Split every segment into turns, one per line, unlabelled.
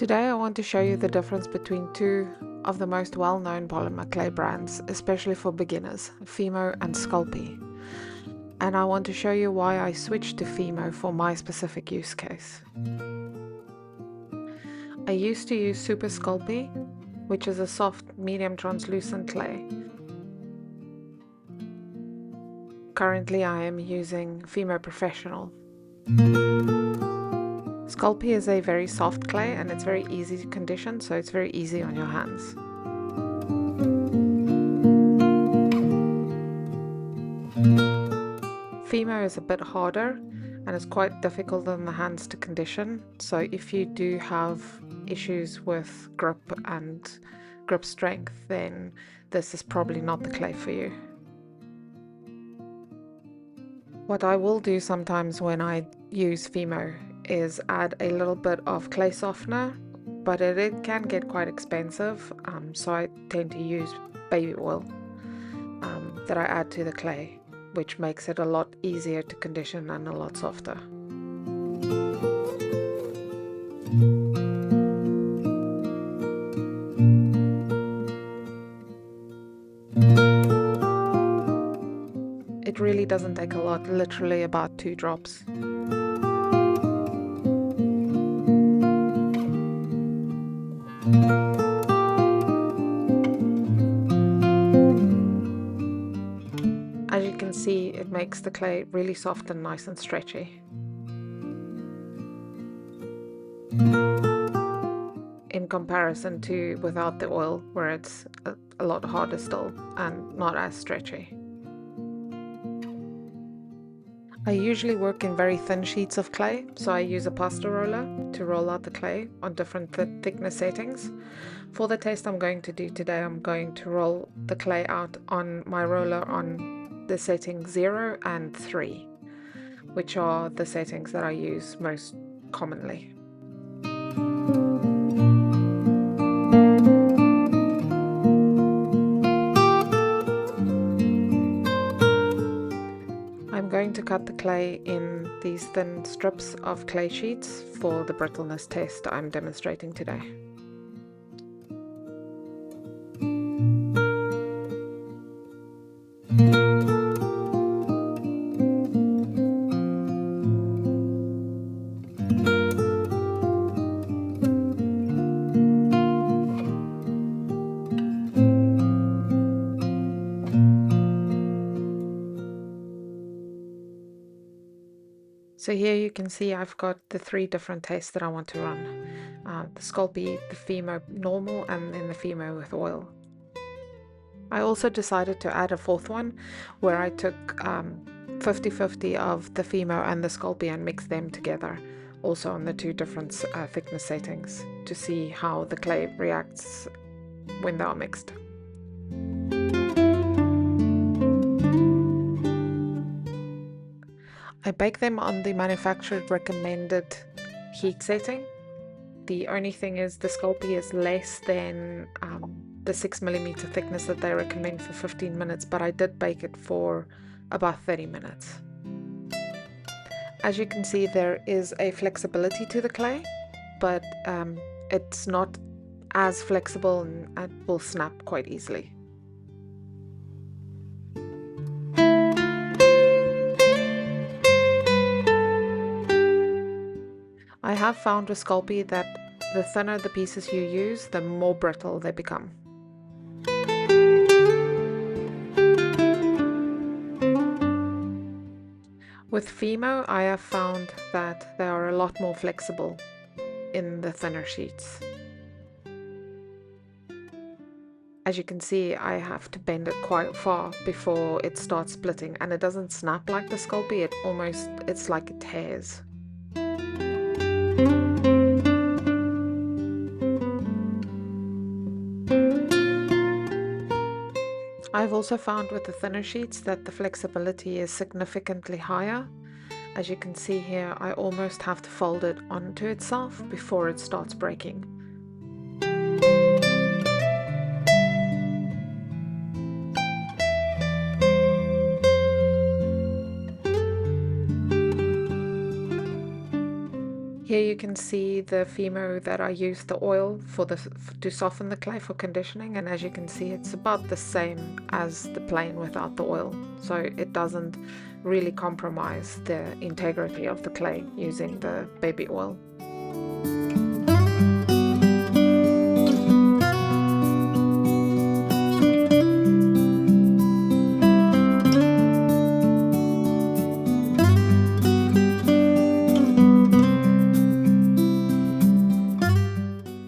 Today I want to show you the difference between two of the most well-known polymer clay brands, especially for beginners, Fimo and Sculpey. And I want to show you why I switched to Fimo for my specific use case. I used to use Super Sculpey, which is a soft, medium translucent clay. Currently I am using Fimo Professional. Sculpey is a very soft clay and it's very easy to condition, so it's very easy on your hands. Fimo is a bit harder and it's quite difficult on the hands to condition, so if you do have issues with grip and grip strength, then this is probably not the clay for you. What I will do sometimes when I use Fimo is add a little bit of clay softener, but it can get quite expensive, so I tend to use baby oil that I add to the clay, which makes it a lot easier to condition and a lot softer. It really doesn't take a lot, literally about 2 drops. As you can see, it makes the clay really soft and nice and stretchy. In comparison to without the oil, where it's a lot harder still and not as stretchy. I usually work in very thin sheets of clay, so I use a pasta roller to roll out the clay on different thickness settings. For the test I'm going to do today, I'm going to roll the clay out on my roller on the settings 0 and 3, which are the settings that I use most commonly. I'm going to cut the clay in these thin strips of clay sheets for the brittleness test I'm demonstrating today. So here you can see I've got the 3 different tests that I want to run. The Sculpey, the Fimo normal, and then the Fimo with oil. I also decided to add a 4th one where I took 50-50 of the Fimo and the Sculpey and mixed them together, also on the 2 different thickness settings, to see how the clay reacts when they are mixed. I bake them on the manufacturer's recommended heat setting. The only thing is the Sculpey is less than the 6mm thickness that they recommend for 15 minutes, but I did bake it for about 30 minutes. As you can see, there is a flexibility to the clay, but it's not as flexible and it will snap quite easily. I have found with Sculpey that the thinner the pieces you use, the more brittle they become. With Fimo, I have found that they are a lot more flexible in the thinner sheets. As you can see, I have to bend it quite far before it starts splitting, and it doesn't snap like the Sculpey, it's like it tears. I've also found with the thinner sheets that the flexibility is significantly higher. As you can see here, I almost have to fold it onto itself before it starts breaking. Here you can see the Fimo that I used the oil to soften the clay for conditioning, and as you can see it's about the same as the plain without the oil, so it doesn't really compromise the integrity of the clay using the baby oil.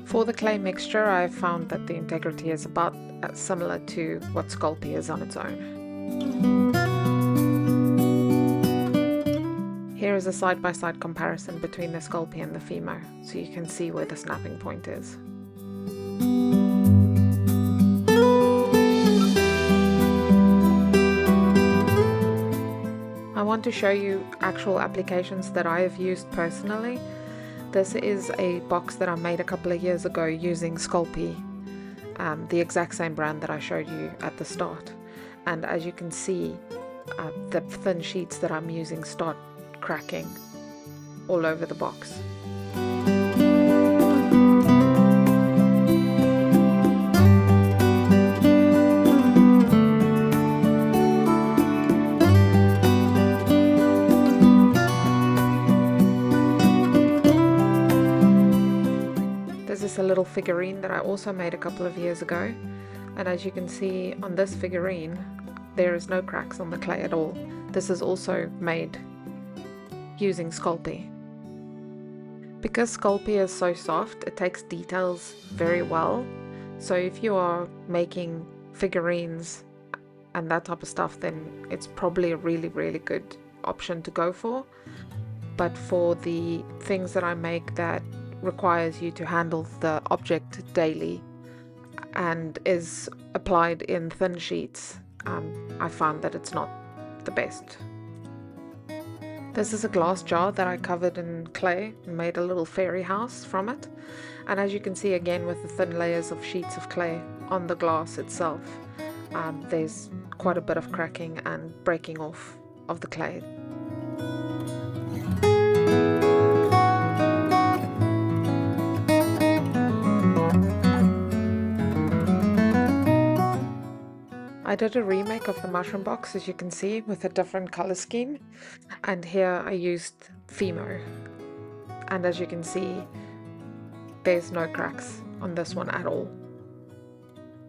For the clay mixture, I've found that the integrity is about similar to what Sculpey is on its own. Here is a side-by-side comparison between the Sculpey and the Fimo, so you can see where the snapping point is. I want to show you actual applications that I have used personally. This is a box that I made a couple of years ago using Sculpey, the exact same brand that I showed you at the start. And as you can see, the thin sheets that I'm using start cracking all over the box. This is a little figurine that I also made a couple of years ago, and as you can see on this figurine there is no cracks on the clay at all. This is also made using Sculpey. Because Sculpey is so soft, it takes details very well, so if you are making figurines and that type of stuff, then it's probably a really good option to go for. But for the things that I make that requires you to handle the object daily and is applied in thin sheets, I found that it's not the best. This is a glass jar that I covered in clay and made a little fairy house from it, and as you can see again with the thin layers of sheets of clay on the glass itself, there's quite a bit of cracking and breaking off of the clay. I did a remake of the mushroom box, as you can see, with a different color scheme, and here I used Fimo, and as you can see there's no cracks on this one at all.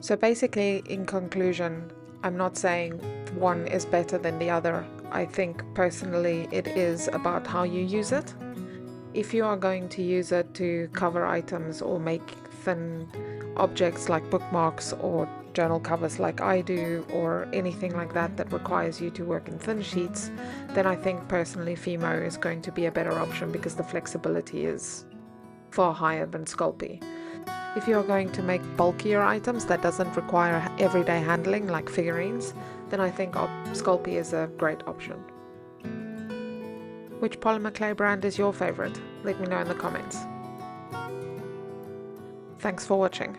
So basically, in conclusion, I'm not saying one is better than the other. I think personally it is about how you use it. If you are going to use it to cover items or make thin objects like bookmarks or journal covers like I do, or anything like that that requires you to work in thin sheets, then I think personally Fimo is going to be a better option because the flexibility is far higher than Sculpey. If you're going to make bulkier items that doesn't require everyday handling like figurines, then I think Sculpey is a great option. Which polymer clay brand is your favorite? Let me know in the comments. Thanks for watching.